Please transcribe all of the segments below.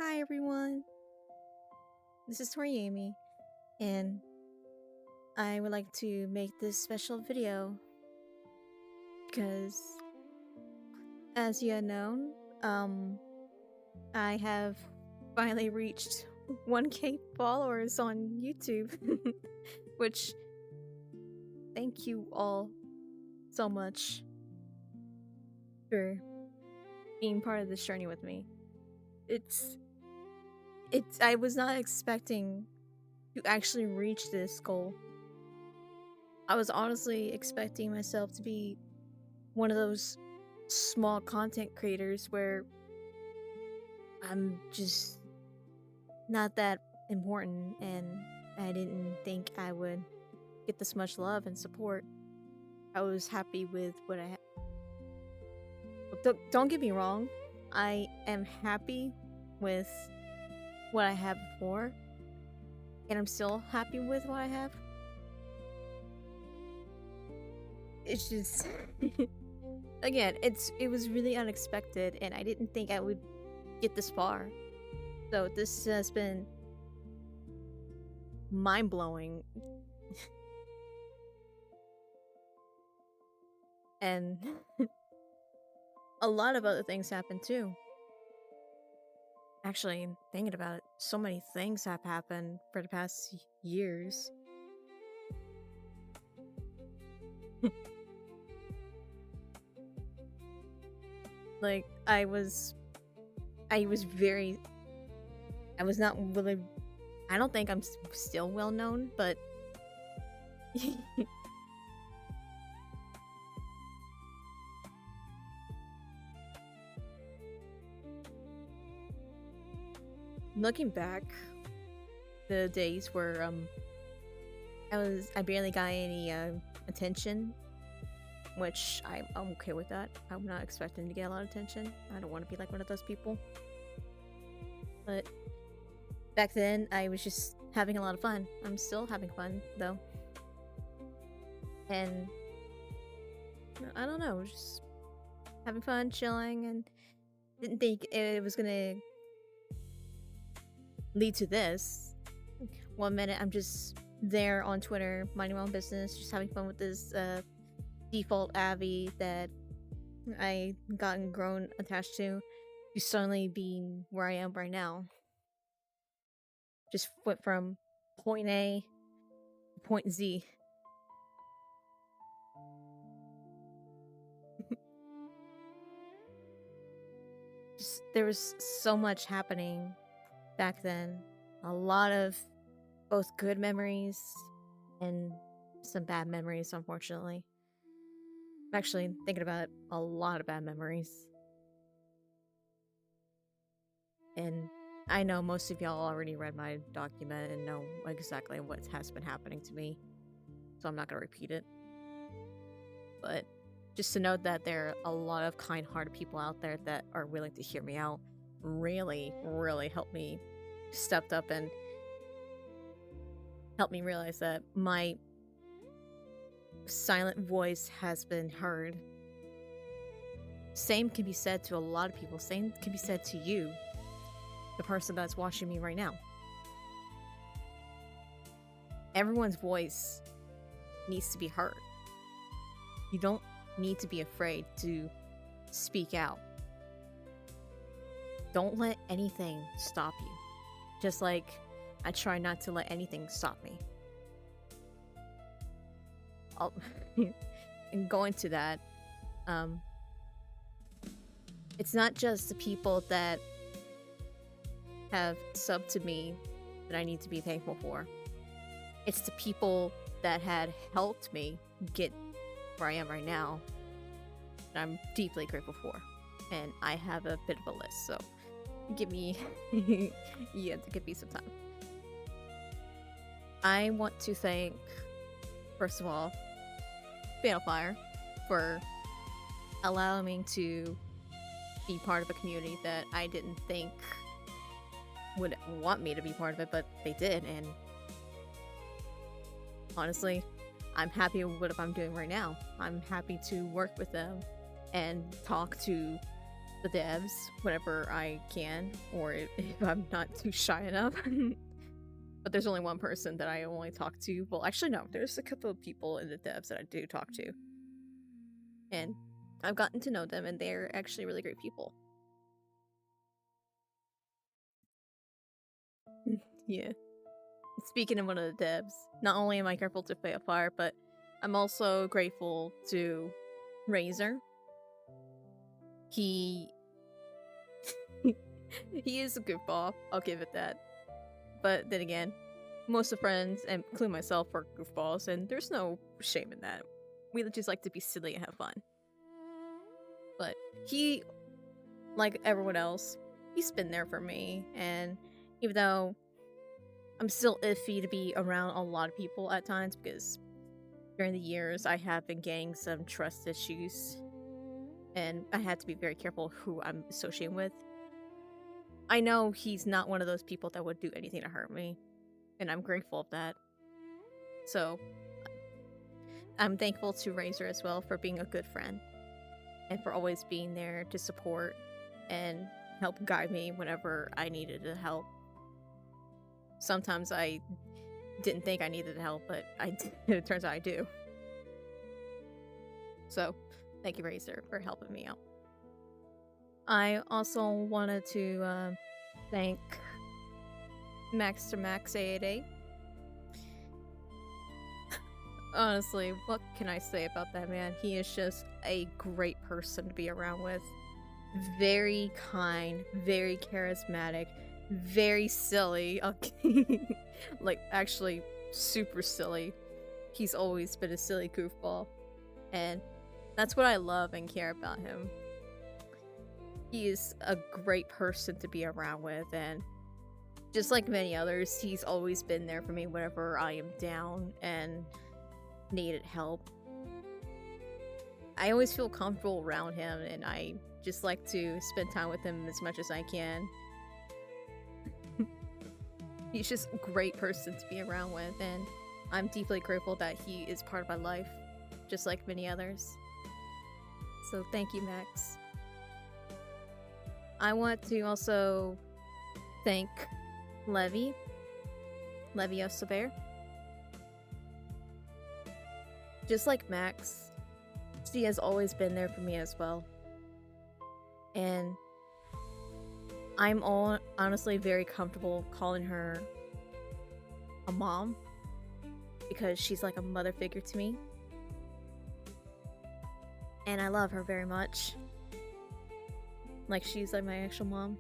Hi everyone, this is Toriami, and I would like to make this special video because, as you had known, I have finally reached 1K followers on YouTube, which thank you all so much for being part of this journey with me. I was not expecting to actually reach this goal. I was honestly expecting myself to be one of those small content creators where I'm just not that important, and I didn't think I would get this much love and support. I was happy with what I had. Don't get me wrong, I am happy with what I had before, and I'm still happy with what I have. It's just again, it was really unexpected, and I didn't think I would get this far. So this has been mind-blowing. And a lot of other things happened too. Actually, thinking about it, so many things have happened for the past years. Like, I was not really, I don't think I'm still well known, but looking back, the days where I barely got any attention, which I'm okay with that. I'm not expecting to get a lot of attention. I don't want to be like one of those people. But back then, I was just having a lot of fun. I'm still having fun though, and I don't know, just having fun, chilling, and didn't think it was gonna lead to this. One minute I'm just there on Twitter, minding my own business, just having fun with this default Abby that I gotten grown attached to suddenly being where I am right now. Just went from point A to point Z. Just, there was so much happening back then. A lot of both good memories and some bad memories, unfortunately. I'm actually thinking about it, a lot of bad memories. And I know most of y'all already read my document and know exactly what has been happening to me, so I'm not going to repeat it. But just to note that there are a lot of kind-hearted people out there that are willing to hear me out, really, really helped me stepped up and helped me realize that my silent voice has been heard. Same can be said to a lot of people. Same can be said to you, the person that's watching me right now. Everyone's voice needs to be heard. You don't need to be afraid to speak out. Don't let anything stop you. Just like I try not to let anything stop me. And going to that, it's not just the people that have subbed to me that I need to be thankful for. It's the people that had helped me get where I am right now that I'm deeply grateful for. And I have a bit of a list, so give me you have to give me some time. I want to thank, first of all, Balefire for allowing me to be part of a community that I didn't think would want me to be part of it, but they did, and honestly, I'm happy with what I'm doing right now. I'm happy to work with them and talk to the devs whenever I can, or if I'm not too shy enough. But there's only one person that I only talk to. Well, actually, no, there's a couple of people in the devs that I do talk to. And I've gotten to know them, and they're actually really great people. Yeah. Speaking of one of the devs, not only am I grateful to Fire, but I'm also grateful to Razor. He he is a goofball, I'll give it that. But then again, most of the friends, and including myself, are goofballs, and there's no shame in that. We just like to be silly and have fun. But he, like everyone else, he's been there for me, and even though I'm still iffy to be around a lot of people at times, because during the years I have been getting some trust issues, and I had to be very careful who I'm associating with. I know he's not one of those people that would do anything to hurt me, and I'm grateful of that. So, I'm thankful to Razor as well for being a good friend, and for always being there to support and help guide me whenever I needed help. Sometimes I didn't think I needed help, but it turns out I do. So, thank you, Razor, for helping me out. I also wanted to thank Max to Max 888. Honestly, what can I say about that man? He is just a great person to be around with. Very kind, very charismatic, very silly. Like, actually, super silly. He's always been a silly goofball. And that's what I love and care about him. He is a great person to be around with, and just like many others, he's always been there for me whenever I am down and needed help. I always feel comfortable around him, and I just like to spend time with him as much as I can. He's just a great person to be around with, and I'm deeply grateful that he is part of my life, just like many others. So thank you, Max. I want to also thank Levy of Saber. Just like Max, she has always been there for me as well. And I'm honestly very comfortable calling her a mom, because she's like a mother figure to me. And I love her very much. Like, she's like my actual mom.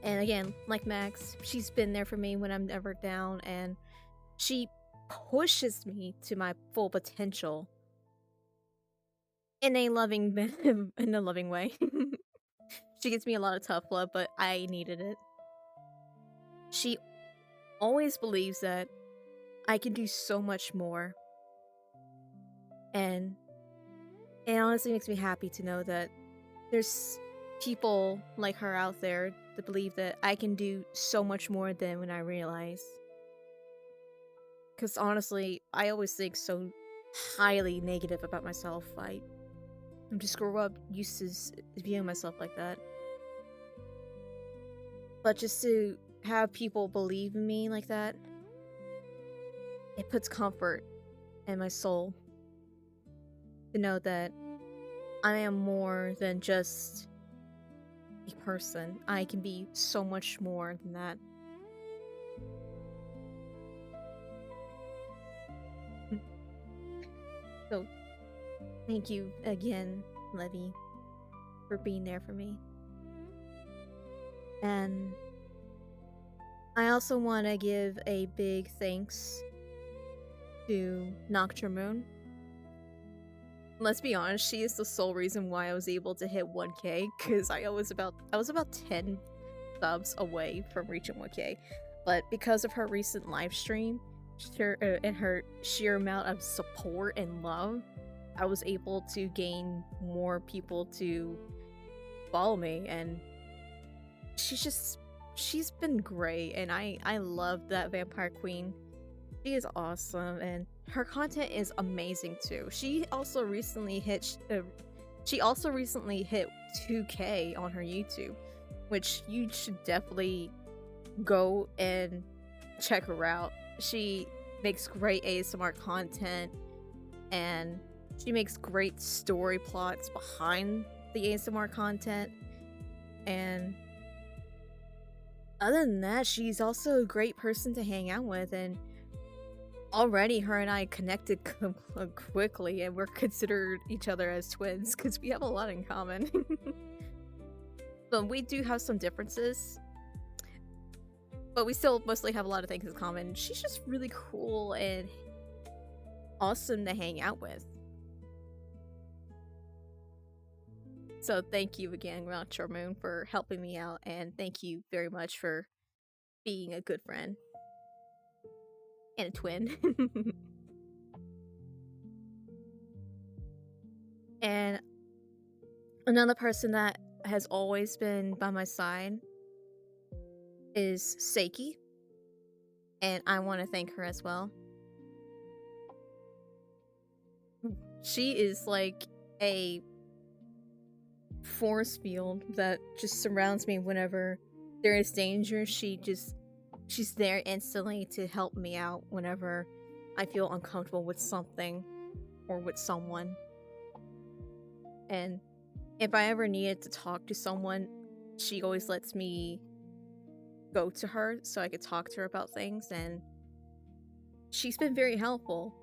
And again, like Max, she's been there for me when I'm ever down, and she pushes me to my full potential in a loving way. She gives me a lot of tough love, but I needed it. She always believes that I can do so much more, and it honestly makes me happy to know that there's people like her out there that believe that I can do so much more than when I realize. Because honestly, I always think so highly negative about myself. I just grew up used to viewing myself like that. But just to have people believe in me like that, it puts comfort in my soul. To know that I am more than just a person. I can be so much more than that. So, thank you again, Levy, for being there for me. And I also want to give a big thanks to Nocturmoon. Let's be honest, she is the sole reason why I was able to hit 1K, because I was about 10 subs away from reaching 1K. But because of her recent live stream, and her sheer amount of support and love, I was able to gain more people to follow me, and she's been great, and I love that Vampire Queen. She is awesome, and her content is amazing too. She also recently hit 2K on her YouTube, which you should definitely go and check her out. She makes great ASMR content, and she makes great story plots behind the ASMR content. And other than that, she's also a great person to hang out with, and already her and I connected quickly, and we're considered each other as twins because we have a lot in common. But we do have some differences, but we still mostly have a lot of things in common. She's just really cool and awesome to hang out with. So thank you again, Rancho Moon, for helping me out, and thank you very much for being a good friend and a twin. And another person that has always been by my side is Seiki, and I want to thank her as well. She is like a force field that just surrounds me whenever there is danger. She's there instantly to help me out whenever I feel uncomfortable with something or with someone. And if I ever needed to talk to someone, she always lets me go to her so I could talk to her about things, and she's been very helpful.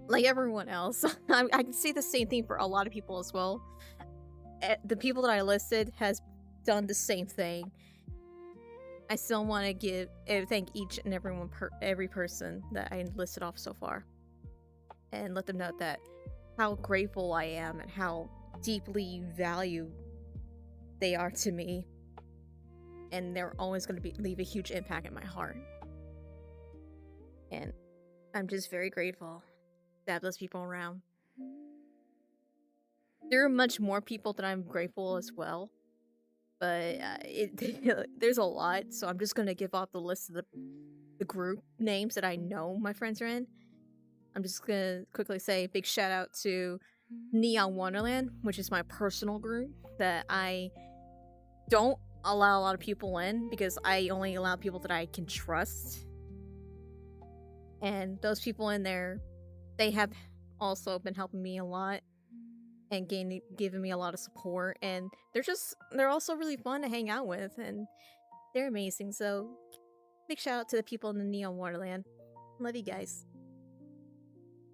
Like everyone else, I can say the same thing for a lot of people as well. The people that I listed has done the same thing. I still want to thank each and every person that I listed off so far, and let them know that how grateful I am and how deeply valued they are to me, and they're always going to leave a huge impact in my heart. And I'm just very grateful to have those people around. There are much more people that I'm grateful as well, but there's a lot, so I'm just gonna give off the list of the group names that I know my friends are in. I'm just gonna quickly say big shout out to Neon Wonderland, which is my personal group that I don't allow a lot of people in because I only allow people that I can trust. And those people in there, they have also been helping me a lot and giving me a lot of support, and they're also really fun to hang out with, and they're amazing. So big shout out to the people in the Neon Wonderland. Love you guys.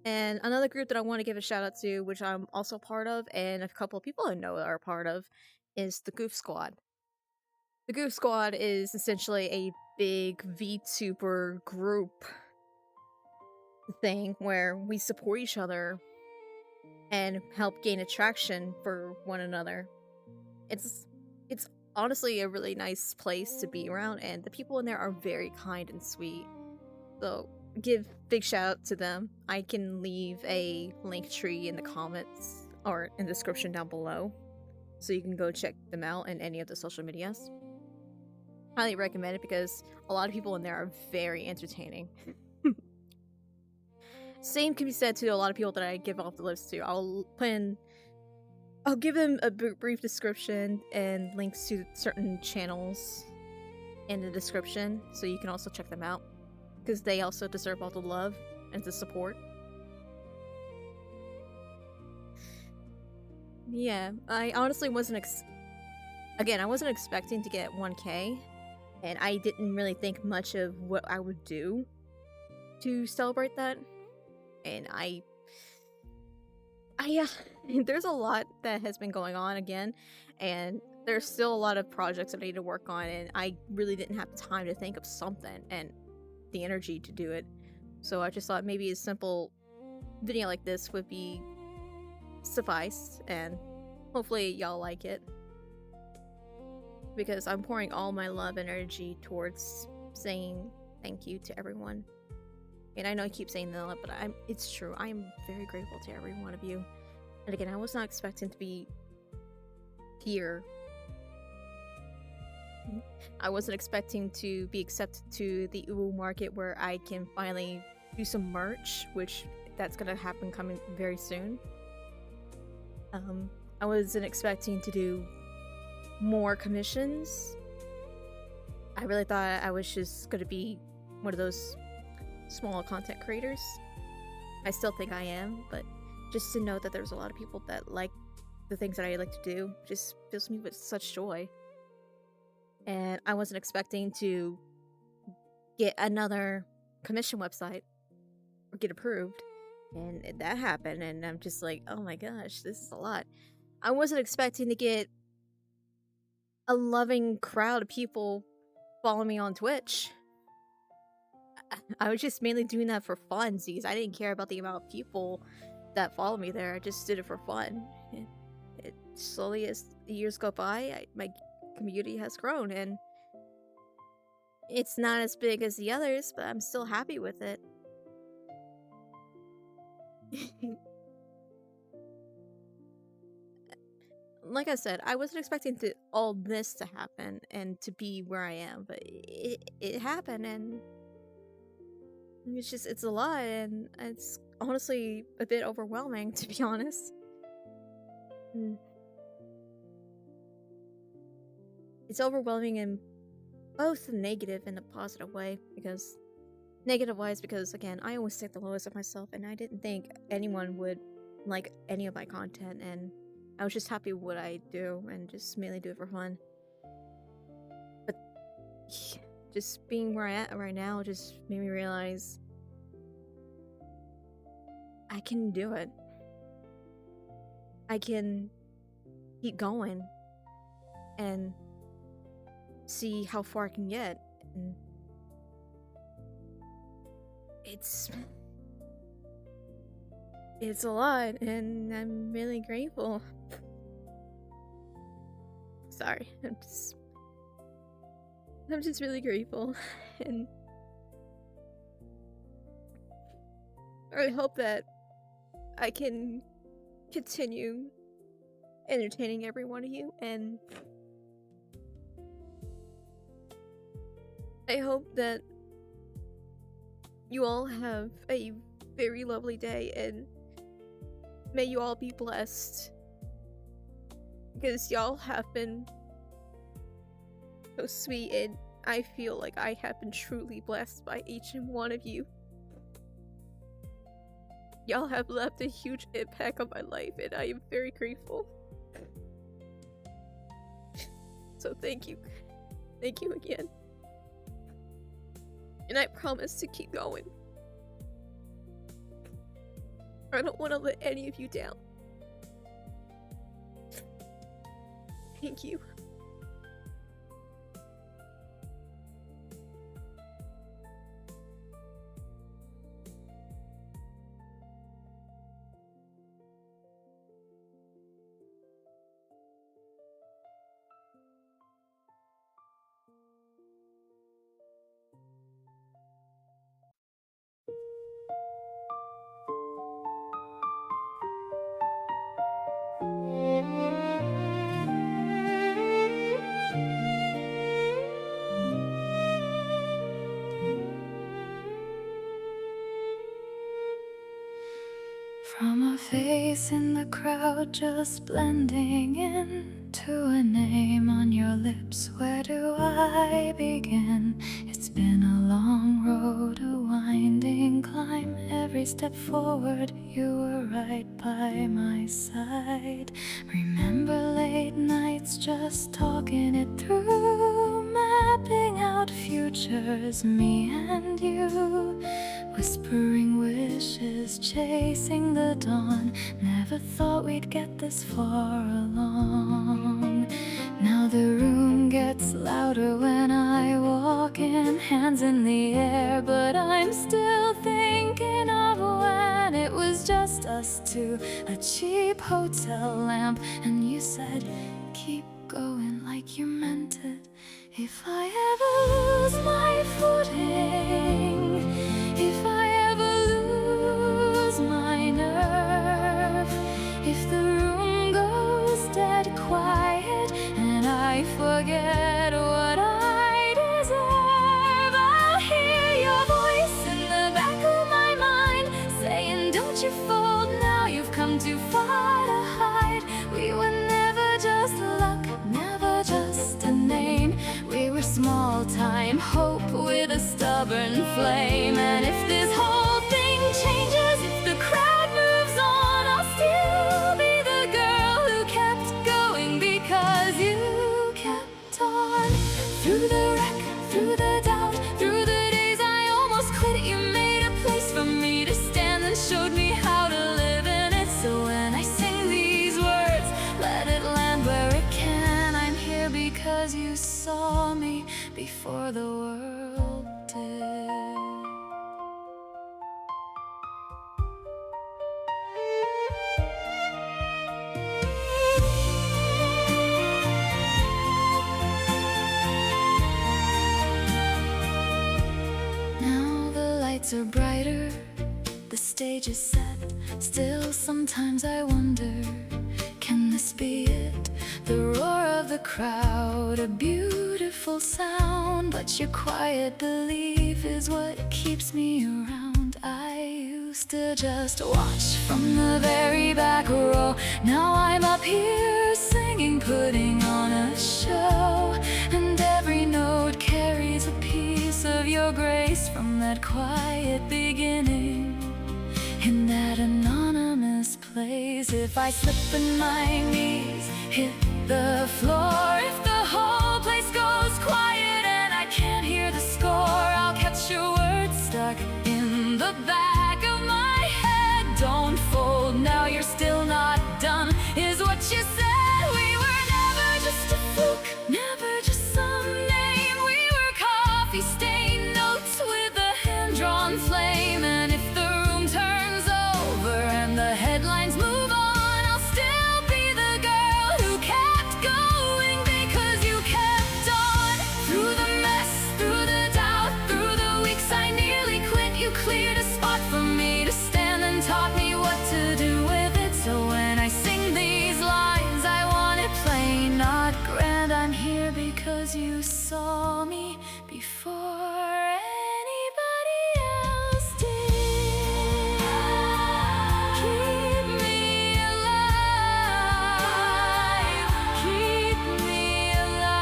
And another group that I want to give a shout out to, which I'm also part of, and a couple of people I know are part of, is the Goof Squad. The Goof Squad is essentially a big VTuber group thing where we support each other and help gain attraction for one another. It's honestly a really nice place to be around, and the people in there are very kind and sweet. So give big shout out to them. I can leave a link tree in the comments or in the description down below, so you can go check them out in any of the social medias. Highly recommend it because a lot of people in there are very entertaining. Same can be said to a lot of people that I give off the list to. I'll give them a brief description and links to certain channels in the description, so you can also check them out, because they also deserve all the love and the support. Yeah, I honestly wasn't I wasn't expecting to get 1K, and I didn't really think much of what I would do to celebrate that. And there's a lot that has been going on again, and there's still a lot of projects I need to work on, and I really didn't have the time to think of something and the energy to do it. So I just thought maybe a simple video like this would be suffice, and hopefully y'all like it, because I'm pouring all my love and energy towards saying thank you to everyone. And I know I keep saying that, but it's true. I am very grateful to every one of you. And again, I was not expecting to be here I wasn't expecting to be accepted to the Uwu market where I can finally do some merch, which that's gonna happen coming very soon. I wasn't expecting to do more commissions. I really thought I was just gonna be one of those small content creators. I still think I am, but just to know that there's a lot of people that like the things that I like to do just fills me with such joy. And I wasn't expecting to get another commission website or get approved, and that happened, and I'm just like, oh my gosh, this is a lot. I wasn't expecting to get a loving crowd of people follow me on Twitch. I was just mainly doing that for funsies. I didn't care about the amount of people that follow me there. I just did it for fun. It slowly, as the years go by, my community has grown, and it's not as big as the others, but I'm still happy with it. Like I said, I wasn't expecting all this to happen and to be where I am, but it happened, and it's a lot, and it's honestly a bit overwhelming, to be honest. It's overwhelming in both the negative and the positive way, because negative-wise, because again, I always take the lowest of myself, and I didn't think anyone would like any of my content, and I was just happy with what I do and just mainly do it for fun. But just being where I am right now just made me realize I can do it. I can keep going and see how far I can get. And it's a lot, and I'm really grateful. Sorry, I'm just really grateful, and I hope that I can continue entertaining every one of you, and I hope that you all have a very lovely day, and may you all be blessed, because y'all have been so sweet, and I feel like I have been truly blessed by each and one of you. Y'all have left a huge impact on my life, and I am very grateful. So thank you. Thank you again. And I promise to keep going. I don't want to let any of you down. Thank you. From a face in the crowd just blending into a name on your lips, where do I begin? It's been a long road, a winding climb. Every step forward, you were right by my side. Remember late nights just talking it through, mapping out futures, me and you. Whispering wishes, chasing the dawn. Never thought we'd get this far along. Now the room gets louder when I walk in, hands in the air, but I'm still thinking of when it was just us two, a cheap hotel lamp, and you said, keep going like you meant it. If I ever lose my footing, if I ever lose my nerve, if the room goes dead quiet and I forget what with a stubborn flame. And if this whole thing changes, if the crowd moves on, I'll still be the girl who kept going because you kept on. Through the wreck, through the doubt, through the days I almost quit, you made a place for me to stand and showed me how to live in it. So when I sing these words, let it land where it can. I'm here because you saw me before the world did. Now the lights are brighter, the stage is set. Still sometimes I wonder, can this be it? The roar of the crowd, a beautiful sound, but your quiet belief is what keeps me around. I used to just watch from the very back row. Now I'm up here singing, putting on a show. And every note carries a piece of your grace from that quiet beginning in that anonymous place. If I slip and my knees hit the floor, if the whole place goes quiet and I can't hear the score, I'll catch your words stuck in the back of my head. Don't fold, now you're still not done, is what you said. We were never just a fluke, never just some name. We were coffee stained notes with a hand-drawn flame. And if the room turns over and the headlines move on, I'll still be the girl who kept going because you kept on. Through the mess, through the doubt, through the weeks I nearly quit, you cleared a spot for me to stand and taught me what to do with it. So when I sing these lines, I want it plain, not grand. I'm here because you saw me before anybody else did. Keep me alive, keep me alive.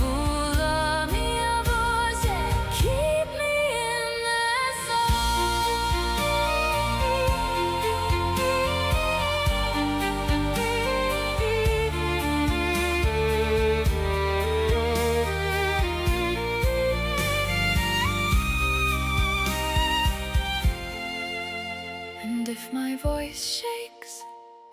Ooh, la mia voce, keep me in the And if my voice shakes,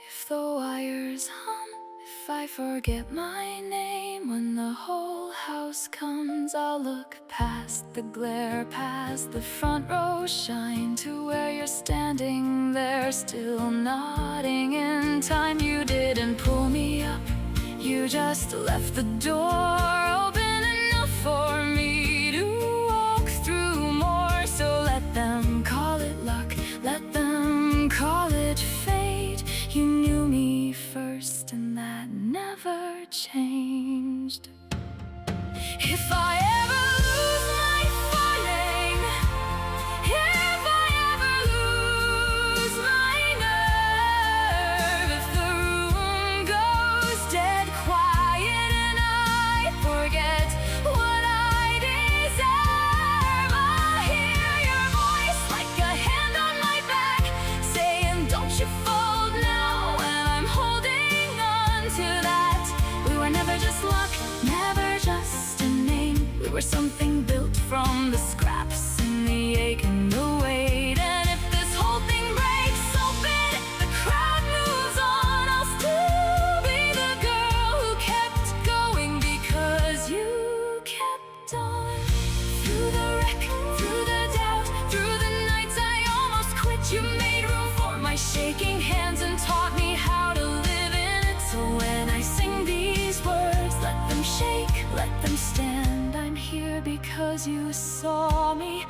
if the wires hum, if I forget my name when the whole house comes, I'll look past the glare, past the front row shine, to where you're standing there, still nodding in time. You didn't pull me up, you just left the door open enough for me to walk through more. So let them call it luck, let them call it fate. You knew me first and that never changed. If I ever lose my footing, if I ever lose my nerve, if the room goes dead quiet and I forget what I deserve, I'll hear your voice like a hand on my back saying, don't you fold now, when I'm holding on to that. We were never just luck, never just a name. We were something built from the scraps and the ache and the weight. And if this whole thing breaks open, if the crowd moves on, I'll still be the girl who kept going because you kept on. Through the wreck, through the doubt, through the nights I almost quit, you made room for my shaking hands and taught me how to live in it. So when I sing these words, let them shake, let them stand. I'm here because you saw me